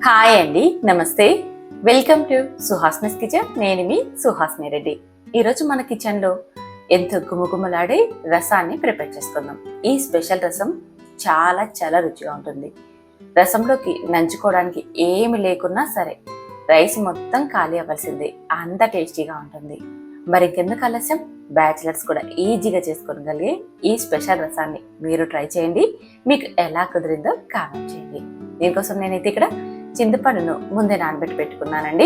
Hi అండి, namaste. Welcome to Suhasini's kitchen. నేను మీ సుహాస్ని రెడ్డి. ఈరోజు మన కిచెన్లో ఎంతో గుమగుమలాడే రసాన్ని ప్రిపేర్ చేసుకుందాం. ఈ స్పెషల్ రసం చాలా చాలా రుచిగా ఉంటుంది. రసంలోకి నంచుకోవడానికి ఏమి లేకున్నా సరే రైస్ మొత్తం ఖాళీ అవ్వాల్సిందే, అంత టేస్టీగా ఉంటుంది. మరి ఇంకెందుకు ఆలస్యం, బ్యాచిలర్స్ కూడా ఈజీగా చేసుకోగలిగే ఈ స్పెషల్ రసాన్ని మీరు ట్రై చేయండి. మీకు ఎలా కుదిరిందో కామెంట్ చేయండి. దీనికోసం నేనైతే ఇక్కడ చింతపండును ముందే నానబెట్టి పెట్టుకున్నానండి.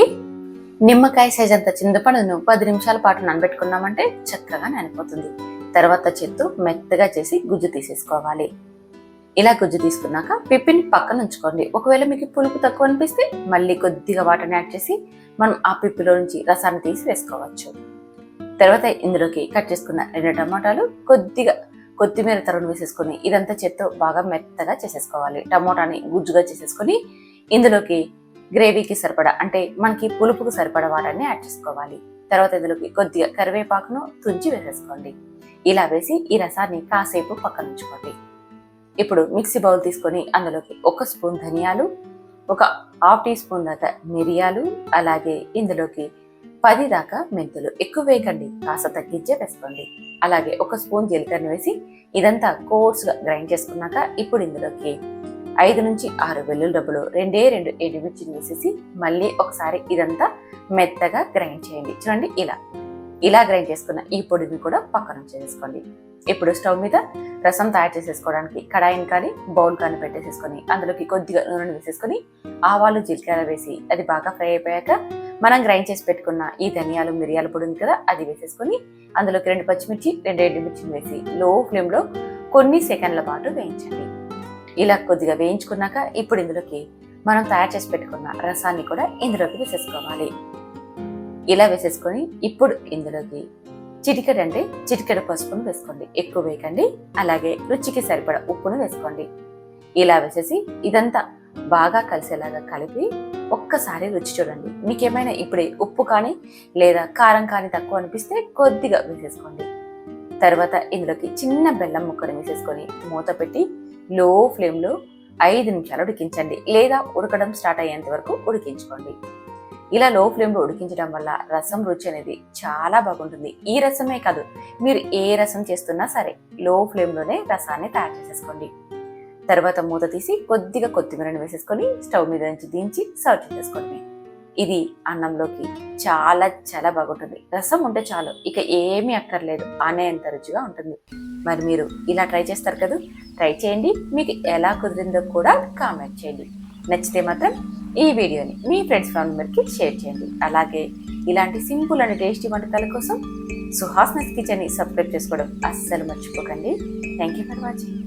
నిమ్మకాయ సైజ్ అంత చింతపండును 10 నిమిషాల పాటు నానబెట్టుకున్నామంటే చక్కగా నానిపోతుంది. తర్వాత చెత్తు మెత్తగా చేసి గుజ్జు తీసేసుకోవాలి. ఇలా గుజ్జు తీసుకున్నాక పిప్పిని పక్కన ఉంచుకోండి. ఒకవేళ మీకు పులుపు తక్కువ అనిపిస్తే మళ్ళీ కొద్దిగా వాటర్ని యాడ్ చేసి మనం ఆ పిప్పిలో నుంచి రసాన్ని తీసి వేసుకోవచ్చు. తర్వాత ఇందులోకి కట్ చేసుకున్న 2 టమాటాలు, కొద్దిగా కొత్తిమీర తరుగు వేసేసుకొని ఇదంతా చెత్త బాగా మెత్తగా చేసేసుకోవాలి. టమోటాని గుజ్జుగా చేసేసుకొని ఇందులోకి గ్రేవీకి సరిపడా, అంటే మనకి పులుపుకు సరిపడా వాటర్ని యాడ్ చేసుకోవాలి. తర్వాత ఇందులోకి కొద్దిగా కరివేపాకును తుంచి వేసేసుకోండి. ఇలా వేసి ఈ రసాన్ని కాసేపు పక్కన ఉంచుకోండి. ఇప్పుడు మిక్సీ బౌల్ తీసుకొని అందులోకి 1 స్పూన్ ధనియాలు, ఒక 1/2 టీ స్పూన్ దాకా మిరియాలు, అలాగే ఇందులోకి 10 దాకా మెంతులు. ఎక్కువ వేయకండి, కాస్త తగ్గించే వేసుకోండి. అలాగే 1 స్పూన్ జీలకర్ర వేసి ఇదంతా కోర్స్గా గ్రైండ్ చేసుకున్నాక ఇప్పుడు ఇందులోకి 5 నుంచి 6 వెల్లుల్లి డబ్బులు, 2 ఎండుమిర్చిని వేసేసి మళ్ళీ ఒకసారి ఇదంతా మెత్తగా గ్రైండ్ చేయండి. చూడండి, ఇలా గ్రైండ్ చేసుకున్న ఈ పొడిని కూడా పక్కన చేసుకోండి. ఇప్పుడు స్టవ్ మీద రసం తయారు చేసేసుకోవడానికి కడాయిని కానీ బౌల్ కానీ పెట్టేసేసుకొని అందులోకి కొద్దిగా నూనె వేసేసుకొని ఆవాలు జీలకర్ర వేసి అది బాగా ఫ్రై అయిపోయాక మనం గ్రైండ్ చేసి పెట్టుకున్న ఈ ధనియాలు మిరియాల పొడి ఉంది కదా, అది వేసేసుకొని అందులోకి 2 పచ్చిమిర్చి 2 ఎండుమిర్చిని వేసి లో ఫ్లేమ్లో కొన్ని సెకండ్ల పాటు వేయించండి. ఇలా కొద్దిగా వేయించుకున్నాక ఇప్పుడు ఇందులోకి మనం తయారు చేసి పెట్టుకున్న రసాన్ని కూడా ఇందులోకి వేసేసుకోవాలి. ఇలా వేసేసుకొని ఇప్పుడు ఇందులోకి చిటికెడు పసుపును వేసుకోండి, ఎక్కువ వేయకండి. అలాగే రుచికి సరిపడా ఉప్పును వేసుకోండి. ఇలా వేసేసి ఇదంతా బాగా కలిసేలాగా కలిపి ఒక్కసారి రుచి చూడండి. మీకేమైనా ఇప్పుడే ఉప్పు కానీ లేదా కారం కానీ తక్కువ అనిపిస్తే కొద్దిగా వేసేసుకోండి. తర్వాత ఇందులోకి చిన్న బెల్లం ముక్కను వేసేసుకొని మూత పెట్టి లో ఫ్లేమ్లో 5 నిమిషాలు ఉడికించండి, లేదా ఉడకడం స్టార్ట్ అయ్యేంత వరకు ఉడికించుకోండి. ఇలా లో ఫ్లేమ్లో ఉడికించడం వల్ల రసం రుచి అనేది చాలా బాగుంటుంది. ఈ రసమే కాదు, మీరు ఏ రసం చేస్తున్నా సరే లో ఫ్లేమ్లోనే రసాన్ని తయారు చేసేసుకోండి. తర్వాత మూత తీసి కొద్దిగా కొత్తిమీరని వేసేసుకొని స్టవ్ మీద నుంచి దించి సర్వ్ చేసేసుకోండి. ఇది అన్నంలోకి చాలా చాలా బాగుంటుంది. రసం ఉంటే చాలు, ఇక ఏమీ అక్కర్లేదు అనేంత రుచిగా ఉంటుంది. మరి మీరు ఇలా ట్రై చేస్తారు కదా, ట్రై చేయండి. మీకు ఎలా కుదిరిందో కూడా కామెంట్ చేయండి. నచ్చితే మాత్రం ఈ వీడియోని మీ ఫ్రెండ్స్ మెంబర్కి షేర్ చేయండి. అలాగే ఇలాంటి సింపుల్ అండ్ టేస్టీ వంటకాల కోసం సుహాస్నిస్ కిచెన్ని సబ్స్క్రైబ్ చేసుకోవడం అస్సలు మర్చిపోకండి. Thank you for watching.